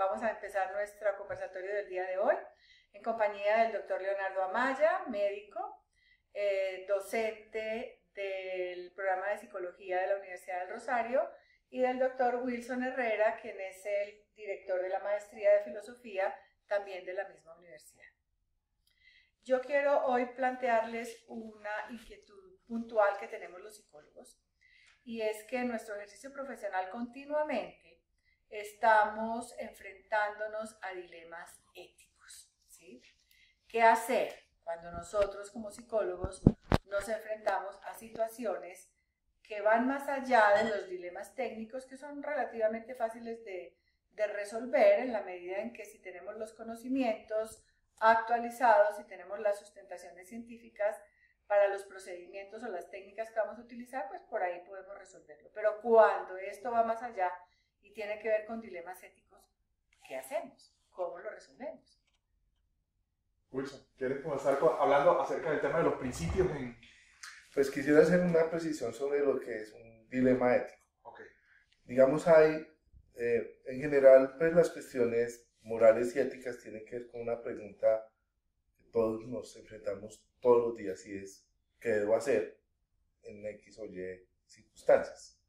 Vamos a empezar nuestro conversatorio del día de hoy en compañía del doctor Leonardo Amaya, médico, docente del programa de psicología de la Universidad del Rosario, y del doctor Wilson Herrera, quien es el director de la maestría de filosofía también de la misma universidad. Yo quiero hoy plantearles una inquietud puntual que tenemos los psicólogos, y es que en nuestro ejercicio profesional continuamente estamos enfrentándonos a dilemas éticos, ¿sí? ¿Qué hacer cuando nosotros como psicólogos nos enfrentamos a situaciones que van más allá de los dilemas técnicos, que son relativamente fáciles de resolver en la medida en que si tenemos los conocimientos actualizados, si tenemos las sustentaciones científicas para los procedimientos o las técnicas que vamos a utilizar, pues por ahí podemos resolverlo. Pero cuando esto va más allá y tiene que ver con dilemas éticos, ¿qué hacemos? ¿Cómo lo resolvemos? Wilson, ¿quieres comenzar hablando acerca del tema de los principios? Pues quisiera hacer una precisión sobre lo que es un dilema ético. Okay. Digamos, hay, en general, pues las cuestiones morales y éticas tienen que ver con una pregunta que todos nos enfrentamos todos los días, y es, ¿qué debo hacer en X o Y circunstancias?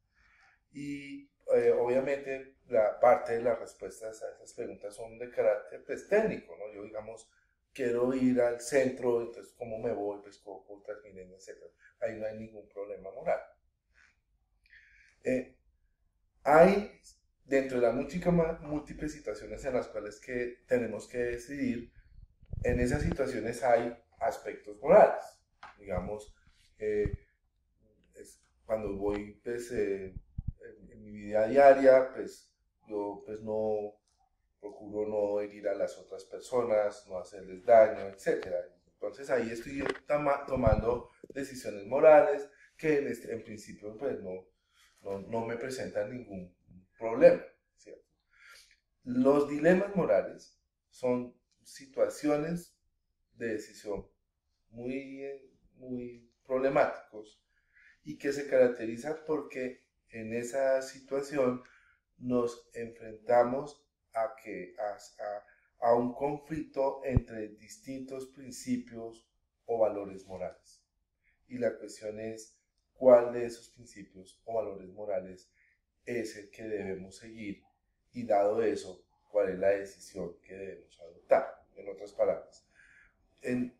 Y obviamente la parte de las respuestas a esas preguntas son de carácter pues, técnico, ¿no? Yo, digamos, quiero ir al centro, entonces, ¿cómo me voy? Pues, ¿cómo Transmilenio, etcétera? Ahí no hay ningún problema moral. Hay, dentro de las múltiples situaciones en las cuales que tenemos que decidir, en esas situaciones hay aspectos morales. Digamos, cuando voy, pues, en mi vida diaria, pues, yo, pues, no procuro no herir a las otras personas, no hacerles daño, etc. Entonces ahí estoy tomando decisiones morales que en principio pues no me presentan ningún problema, ¿cierto? Los dilemas morales son situaciones de decisión muy problemáticos y que se caracterizan porque en esa situación nos enfrentamos a un conflicto entre distintos principios o valores morales. Y la cuestión es cuál de esos principios o valores morales es el que debemos seguir, y dado eso, cuál es la decisión que debemos adoptar. En otras palabras, en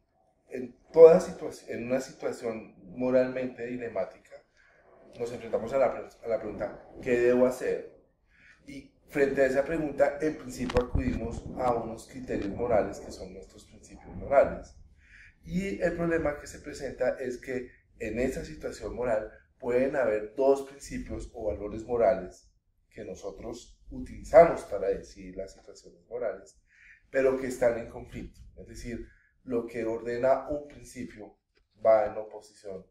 una situación moralmente dilemática, nos enfrentamos a la pregunta, ¿qué debo hacer? Y frente a esa pregunta, en principio acudimos a unos criterios morales que son nuestros principios morales. Y el problema que se presenta es que en esa situación moral pueden haber dos principios o valores morales que nosotros utilizamos para decidir las situaciones morales, pero que están en conflicto. Es decir, lo que ordena un principio va en oposición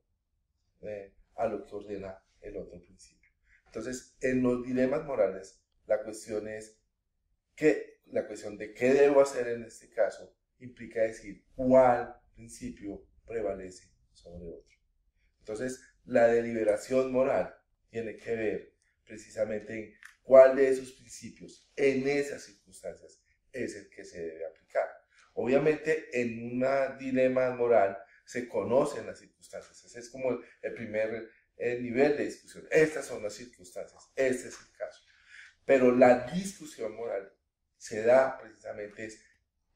a lo que ordena el otro principio. Entonces, en los dilemas morales, la cuestión de qué debo hacer en este caso implica decir cuál principio prevalece sobre otro. Entonces, la deliberación moral tiene que ver precisamente en cuál de esos principios en esas circunstancias es el que se debe aplicar. Obviamente, en un dilema moral se conocen las circunstancias. Ese es como el primer nivel de discusión. Estas son las circunstancias, este es el caso. Pero la discusión moral se da precisamente es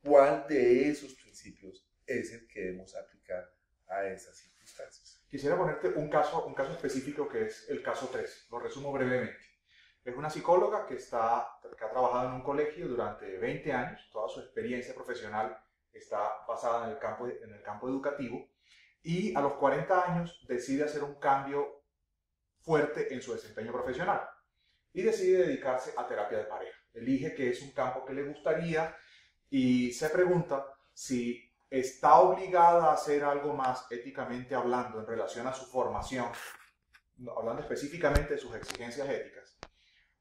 cuál de esos principios es el que debemos aplicar a esas circunstancias. Quisiera ponerte un caso específico que es el caso 3. Lo resumo brevemente. Es una psicóloga que ha trabajado en un colegio durante 20 años. Toda su experiencia profesional está basada en el campo educativo. Y a los 40 años decide hacer un cambio fuerte en su desempeño profesional. Y decide dedicarse a terapia de pareja. Elige que es un campo que le gustaría y se pregunta si está obligada a hacer algo más éticamente hablando en relación a su formación, hablando específicamente de sus exigencias éticas,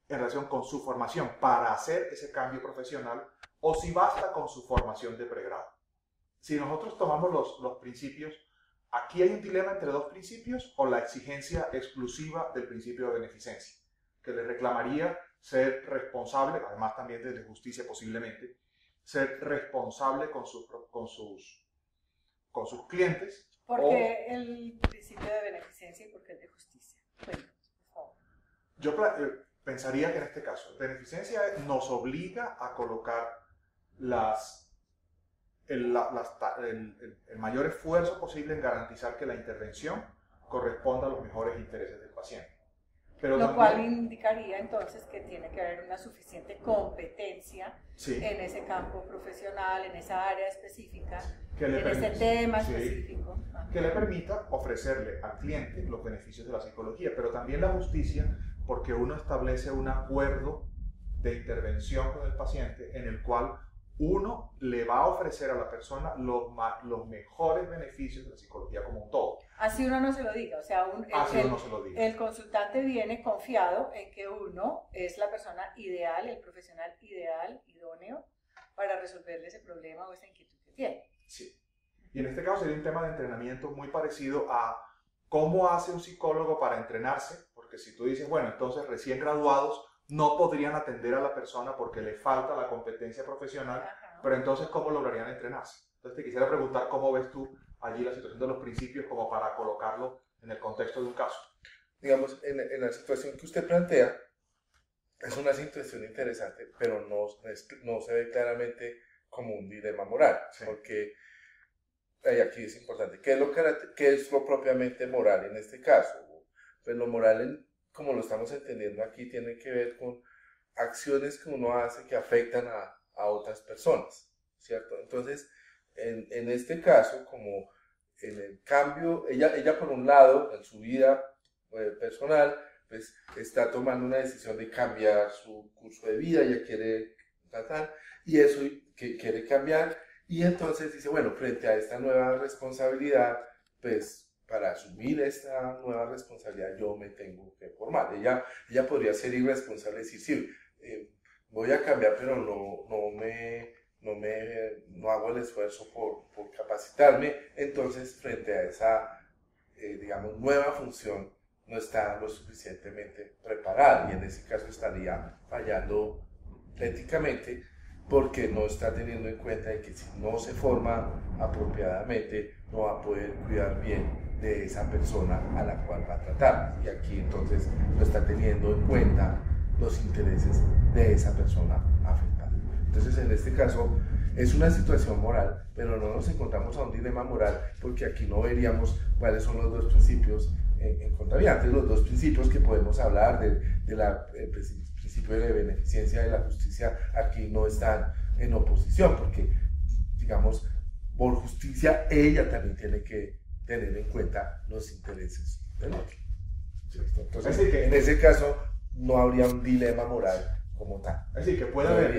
en relación con su formación para hacer ese cambio profesional, o si basta con su formación de pregrado. Si nosotros tomamos los principios, aquí hay un dilema entre dos principios o la exigencia exclusiva del principio de beneficencia. que le reclamaría ser responsable, además también de justicia posiblemente, ser responsable con sus clientes. ¿Por qué el principio de beneficencia y por qué el de justicia? Cuéntanos, por favor. Yo pensaría que en este caso, beneficencia nos obliga a colocar el mayor esfuerzo posible en garantizar que la intervención corresponda a los mejores intereses del paciente. Pero lo cual indicaría entonces que tiene que haber una suficiente competencia en ese campo profesional, en esa área específica, ese tema específico. Que le permita ofrecerle al cliente los beneficios de la psicología, pero también la justicia, porque uno establece un acuerdo de intervención con el paciente en el cual uno le va a ofrecer a la persona los mejores beneficios de la psicología como un todo. Así uno no se lo diga, o sea, el consultante viene confiado en que uno es la persona ideal, el profesional ideal, idóneo, para resolverle ese problema o esa inquietud que tiene. Sí. Y en este caso sería un tema de entrenamiento muy parecido a cómo hace un psicólogo para entrenarse, porque si tú dices, bueno, entonces recién graduados no podrían atender a la persona porque le falta la competencia profesional, pero entonces, ¿cómo lograrían entrenarse? Entonces, te quisiera preguntar cómo ves tú allí la situación de los principios como para colocarlo en el contexto de un caso. Digamos, en la situación que usted plantea, es una situación interesante, pero no se ve claramente como un dilema moral, porque aquí es importante, ¿qué es lo propiamente moral en este caso? Pues lo moral, como lo estamos entendiendo aquí, tiene que ver con acciones que uno hace que afectan a otras personas, ¿cierto? Entonces, en este caso, como en el cambio, ella por un lado, en su vida personal, pues está tomando una decisión de cambiar su curso de vida, ella quiere tratar, y eso que quiere cambiar, y entonces dice, bueno, frente a esta nueva responsabilidad, pues para asumir esta nueva responsabilidad yo me tengo que formar. Ella podría ser irresponsable y decir, sí, voy a cambiar, pero no hago el esfuerzo por capacitarme. Entonces, frente a esa, digamos, nueva función, no está lo suficientemente preparada y en ese caso estaría fallando éticamente porque no está teniendo en cuenta de que si no se forma apropiadamente no va a poder cuidar bien de esa persona a la cual va a tratar, y aquí entonces no está teniendo en cuenta los intereses de esa persona afectada. Entonces, en este caso es una situación moral, pero no nos encontramos a un dilema moral porque aquí no veríamos cuáles son los dos principios en contabilidad. Antes, los dos principios que podemos hablar del principio de beneficencia y de la justicia aquí no están en oposición, porque digamos, por justicia ella también tiene que tener en cuenta los intereses del otro. Entonces, en ese caso no habría un dilema moral como tal. Es decir, que puede haber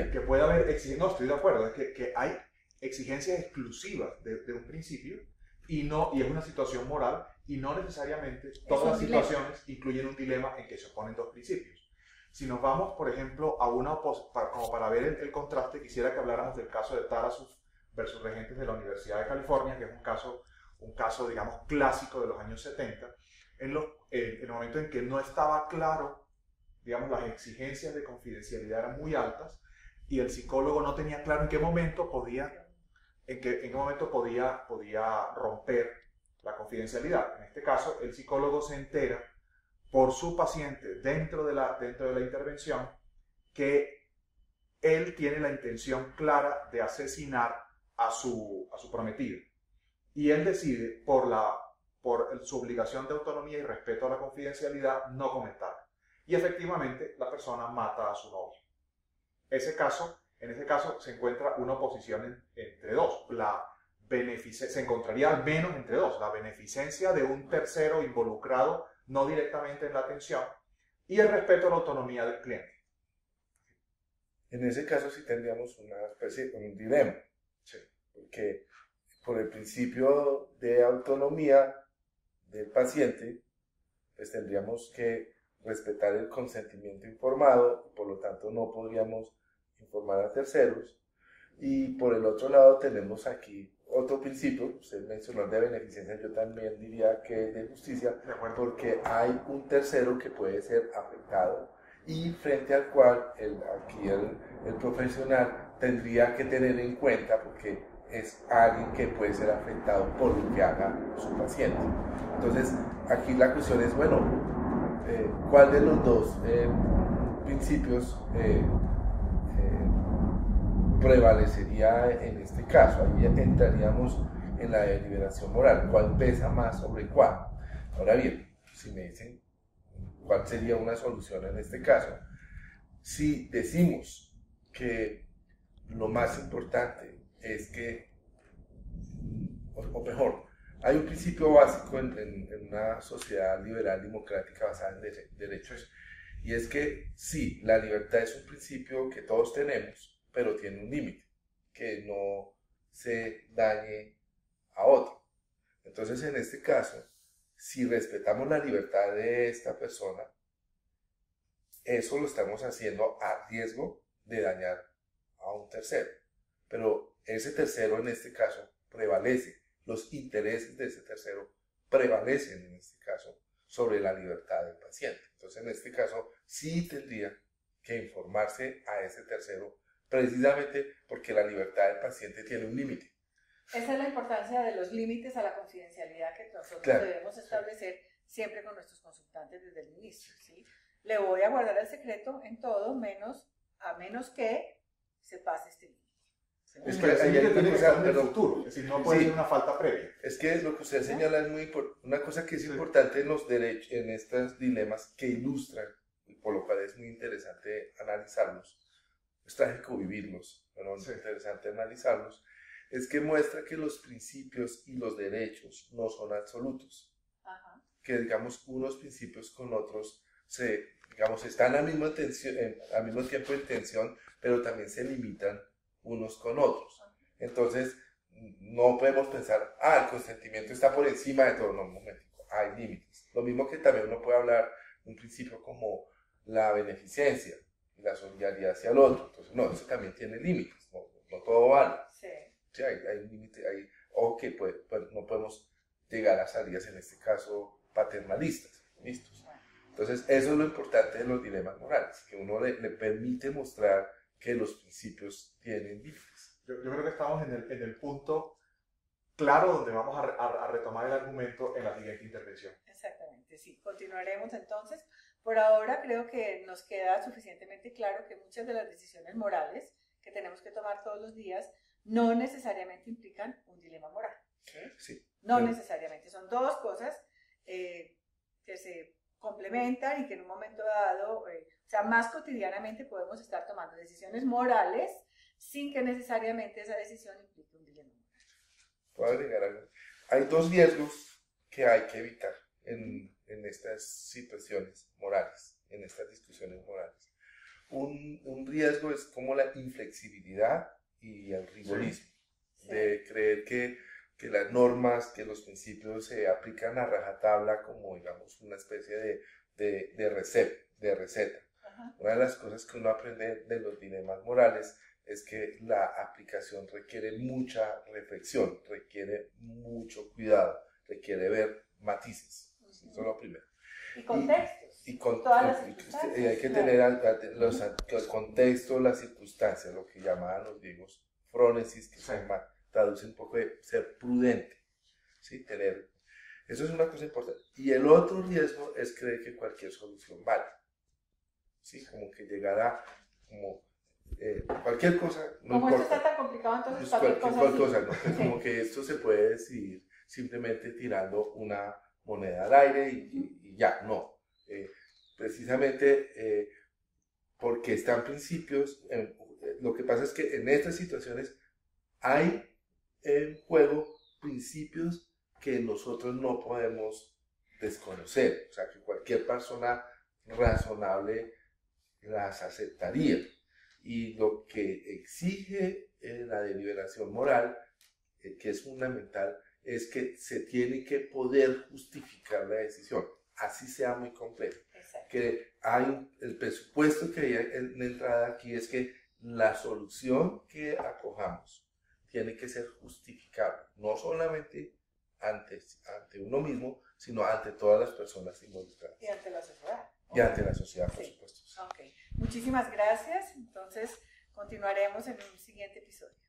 exigencias, no estoy de acuerdo, es que hay exigencias exclusivas de un principio y es una situación moral y no necesariamente todas las situaciones incluyen un dilema en que se oponen dos principios. Si nos vamos, por ejemplo, a como para ver el contraste, quisiera que habláramos del caso de Tarasov versus Regentes de la Universidad de California, que es un caso, digamos, clásico de los años 70, en el momento en que no estaba claro, digamos, las exigencias de confidencialidad eran muy altas y el psicólogo no tenía claro en qué momento podía romper la confidencialidad. En este caso, el psicólogo se entera por su paciente dentro de la intervención que él tiene la intención clara de asesinar a su prometida. Y él decide, por su obligación de autonomía y respeto a la confidencialidad, no comentar. Y efectivamente, la persona mata a su novio. En ese caso se encuentra una oposición entre dos. Se encontraría al menos entre dos. La beneficencia de un tercero involucrado no directamente en la atención y el respeto a la autonomía del cliente. En ese caso sí tendríamos una especie de un dilema. Sí. Porque por el principio de autonomía del paciente, pues tendríamos que respetar el consentimiento informado, por lo tanto no podríamos informar a terceros. Y por el otro lado tenemos aquí otro principio, usted mencionó el de beneficencia, yo también diría que es de justicia, porque hay un tercero que puede ser afectado y frente al cual aquí el profesional tendría que tener en cuenta, porque es alguien que puede ser afectado por lo que haga su paciente. Entonces, aquí la cuestión es, bueno, ¿cuál de los dos principios prevalecería en este caso? Ahí entraríamos en la deliberación moral. ¿Cuál pesa más sobre cuál? Ahora bien, si me dicen cuál sería una solución en este caso, si decimos que lo más importante es que, o mejor, hay un principio básico en una sociedad liberal democrática basada en derechos, y es que sí, la libertad es un principio que todos tenemos, pero tiene un límite, que no se dañe a otro. Entonces, en este caso, si respetamos la libertad de esta persona, eso lo estamos haciendo a riesgo de dañar a un tercero. Pero ese tercero, en este caso, prevalece. Los intereses de ese tercero prevalecen, en este caso, sobre la libertad del paciente. Entonces, en este caso, sí tendría que informarse a ese tercero, precisamente porque la libertad del paciente tiene un límite. Esa es la importancia de los límites a la confidencialidad que nosotros debemos establecer siempre con nuestros consultantes desde el inicio, ¿sí? Le voy a guardar el secreto en todo, a menos que se pase este límite. Es que ahí hay que pensar en el futuro, es decir, no puede ser una falta previa. Es que lo que usted señala es muy importante. Una cosa que es importante en los derechos, en estos dilemas que ilustran, y por lo cual es muy interesante analizarlos, es trágico vivirlos, pero es interesante analizarlos, es que muestra que los principios y los derechos no son absolutos. Ajá. Que, digamos, unos principios con otros están al mismo tiempo en tensión, pero también se limitan unos con otros. Entonces, no podemos pensar, el consentimiento está por encima de todo. No, un momentico, hay límites. Lo mismo que también uno puede hablar de un principio como la beneficencia y la solidaridad hacia el otro. Entonces, no, eso también tiene límites, no todo vale. Sí. Sí, hay un límite, no podemos llegar a salidas, en este caso, paternalistas. ¿Listos? Entonces, eso es lo importante de los dilemas morales, que uno le permite mostrar que los principios tienen límites. Yo creo que estamos en el punto claro donde vamos a retomar el argumento en la siguiente intervención. Exactamente, sí. Continuaremos entonces. Por ahora creo que nos queda suficientemente claro que muchas de las decisiones morales que tenemos que tomar todos los días no necesariamente implican un dilema moral. Sí. No necesariamente. Son dos cosas que se complementan y que en un momento dado, más cotidianamente podemos estar tomando decisiones morales sin que necesariamente esa decisión implique un dilema moral. ¿Puedo agregar algo? Hay dos riesgos que hay que evitar en estas situaciones morales, en estas discusiones morales. Un riesgo es como la inflexibilidad y el rigorismo, de creer que las normas, que los principios se aplican a rajatabla como, digamos, una especie de receta. Ajá. Una de las cosas que uno aprende de los dilemas morales es que la aplicación requiere mucha reflexión, requiere mucho cuidado, requiere ver matices. Eso es lo primero. Y contextos. Todas las circunstancias. Hay que tener el contexto, las circunstancias, lo que llamaban los griegos frónesis, que traduce un poco de ser prudente, ¿sí? Eso es una cosa importante. Y el otro riesgo es creer que cualquier solución vale, ¿sí? Como que llegará, cualquier cosa, no como importa. Esto está tan complicado, entonces cualquier cosa, ¿no? Sí. Como que esto se puede decidir simplemente tirando una moneda al aire y ya, no. Precisamente porque están principios, lo que pasa es que en estas situaciones hay en juego principios que nosotros no podemos desconocer, o sea, que cualquier persona razonable las aceptaría. Y lo que exige la deliberación moral, que es fundamental, es que se tiene que poder justificar la decisión, así sea muy compleja. Exacto. Que el presupuesto que hay en entrada aquí es que la solución que acojamos tiene que ser justificable, no solamente ante uno mismo, sino ante todas las personas involucradas. Y ante la sociedad. Y ante la sociedad, por supuesto. Ok. Muchísimas gracias. Entonces, continuaremos en un siguiente episodio.